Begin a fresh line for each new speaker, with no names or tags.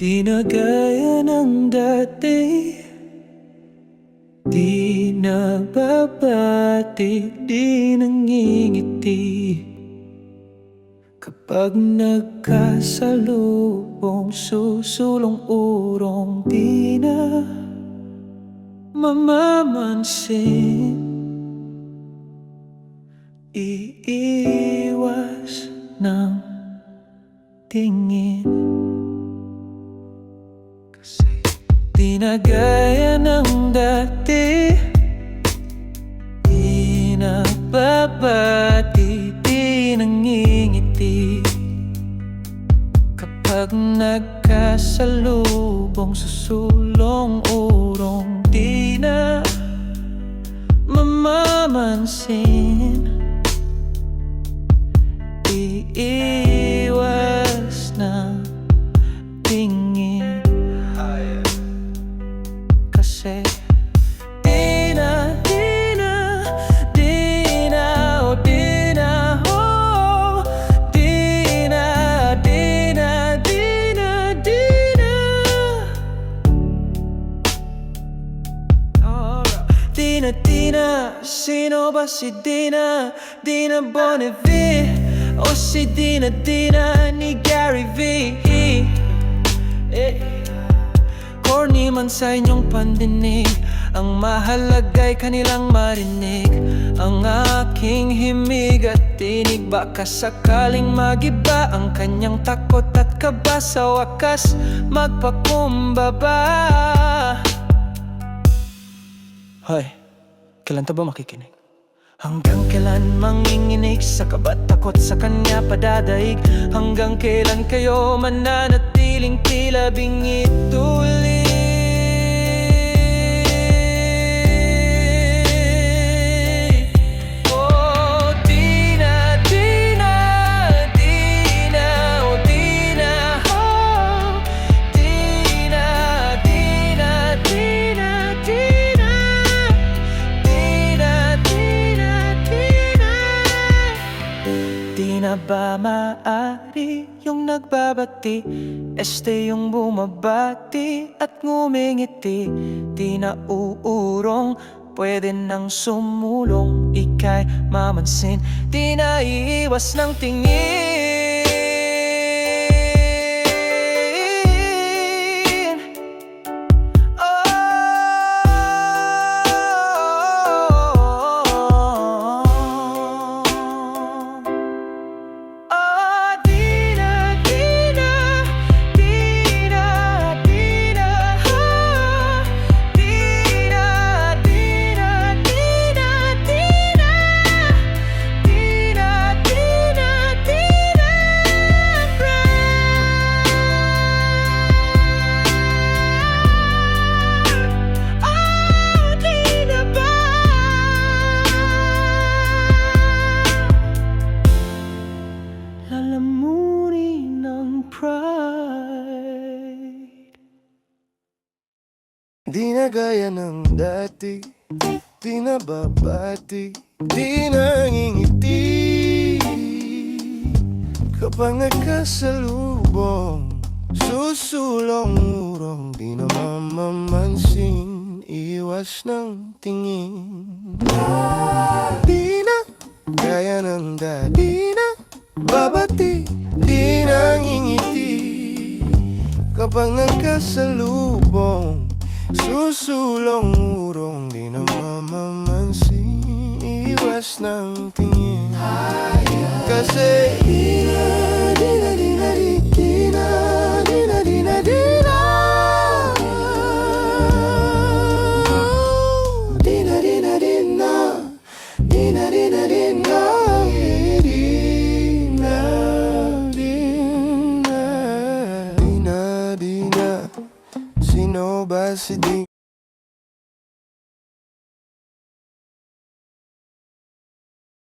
Di na gaya ng dati, di nababati, di nangingiti. Kapag nagkasalubong, susulong-urong, di na mamamansin. Iiwas ng tingin, kasi di na gaya ng dati, di nababati, di nangingiti. Kapag nagkasalubong, susulong-urong, di na mamamansin. Iiwas na tingin, kasi di na, di na, di na, oh, di na, oh, di na, di na, di na, di na. Di na, di na, sino ba si Dina? Dina Bonnevie o si Dina Dina ni Gary V? Corny man sa inyong pandinig, ang mahalaga'y kanilang marinig ang aking himig at tinig. Baka sakaling magiba ang kanyang takot at kaba, sa wakas magpakumbaba. Hoy, kailan ta ba makikinig? Hanggang kailan manginginig sa kaba't takot sa kanya padadaig? Hanggang kailan kayo mananatiling tila bingit ulit? Oh, di na, di na, di na, oh, di na, oh, di na, di na, di na, di na, di na, di na. Di na ba maaari yung nagbabati, este yung bumabati at ngumingiti? Di na uurong, pwede nang sumulong, ika'y mamansin. Di na iiwas ng tingin. Lalamunin ng pride.
Di na gaya ng dati, di na babati, di nangingiti. Kapag nagkasalubong, susulong-urong, di na mamamansin. Iwas ng tingin. Di na gaya ng dati, di na babati, di nangingiti. Kapag nagkasalubong, susulong-urong, di na mamamansin. Iwas ng tingin, kasi di na, di na, di na, di na, di na, di na, di na. Di na, di na, di na, di na, di na, di na. Sino ba si Dina?